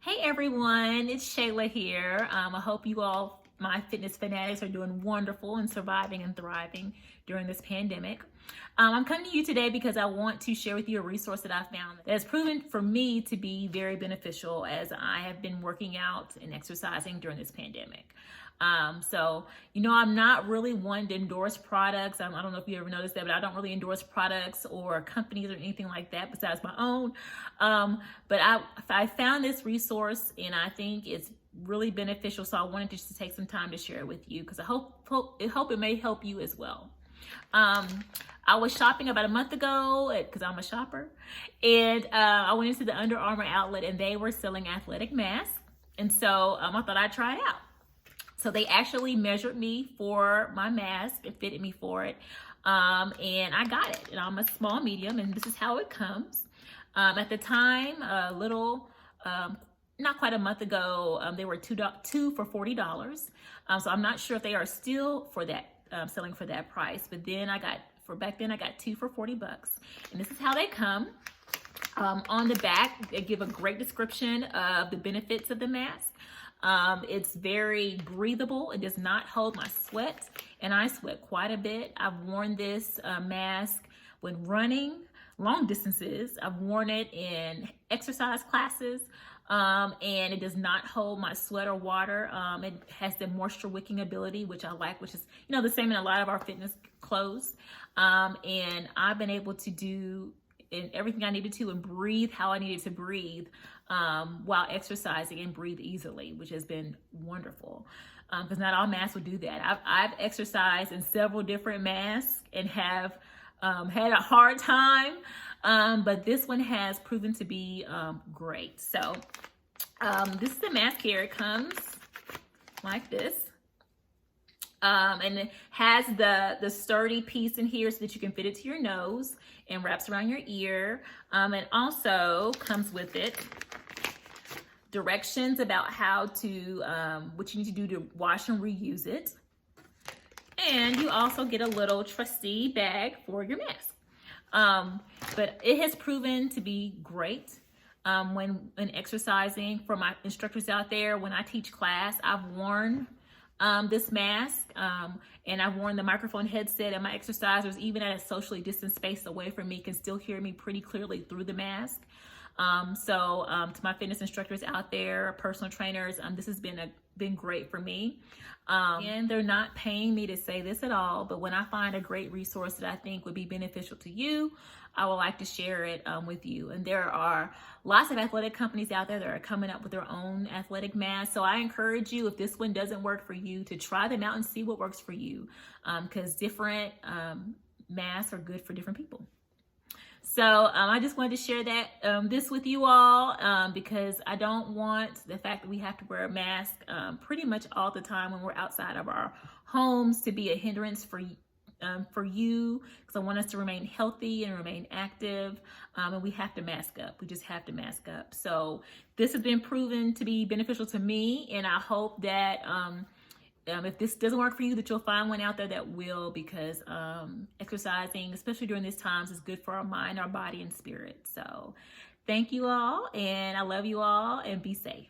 Hey everyone, it's Shayla here. I hope you all, my fitness fanatics, are doing wonderful and surviving and thriving during this pandemic. I'm coming to you today because I want to share with you a resource that I found that has proven for me to be very beneficial as I have been working out and exercising during this pandemic. I'm not really one to endorse products. I don't know if you ever noticed that, but I don't really endorse products or companies or anything like that besides my own. But I found this resource and I think it's really beneficial. So I wanted just to take some time to share it with you because I hope it may help you as well. I was shopping about a month ago because I'm a shopper, and I went into the Under Armour outlet and they were selling athletic masks. And so I thought I'd try it out. So they actually measured me for my mask and fitted me for it. And I got it. And I'm a small medium, and this is how it comes. At the time, not quite a month ago, they were two for $40. So I'm not sure if they are still for that, selling for that price. But then back then I got two for $40. And this is how they come. On the back, they give a great description of the benefits of the mask. It's very breathable. It does not hold my sweat, and I sweat quite a bit. I've worn this mask when running long distances. I've worn it in exercise classes, and it does not hold my sweat or water. It has the moisture wicking ability, which I like, which is, the same in a lot of our fitness clothes. And I've been able to do everything I needed to and breathe how I needed to breathe while exercising and breathe easily, which has been wonderful because not all masks would do that. I've exercised in several different masks and have had a hard time, but this one has proven to be great. So this is the mask here. It comes like this. And it has the sturdy piece in here so that you can fit it to your nose and wraps around your ear. And also comes with it directions about how to, what you need to do to wash and reuse it. And you also get a little trusty bag for your mask. But it has proven to be great when exercising. For my instructors out there, when I teach class, I've worn this mask, and I've worn the microphone headset, and my exercisers, even at a socially distanced space away from me, can still hear me pretty clearly through the mask. To my fitness instructors out there, personal trainers, this has been great for me. And they're not paying me to say this at all, but when I find a great resource that I think would be beneficial to you, I would like to share it with you. And there are lots of athletic companies out there that are coming up with their own athletic masks. So I encourage you, if this one doesn't work for you, to try them out and see what works for you, because different masks are good for different people. So I just wanted to share that this with you all because I don't want the fact that we have to wear a mask pretty much all the time when we're outside of our homes to be a hindrance for you, because I want us to remain healthy and remain active, and we have to mask up. We just have to mask up. So this has been proven to be beneficial to me, and I hope that if this doesn't work for you, that you'll find one out there that will, because exercising, especially during these times, is good for our mind, our body, and spirit. So thank you all, and I love you all, and be safe.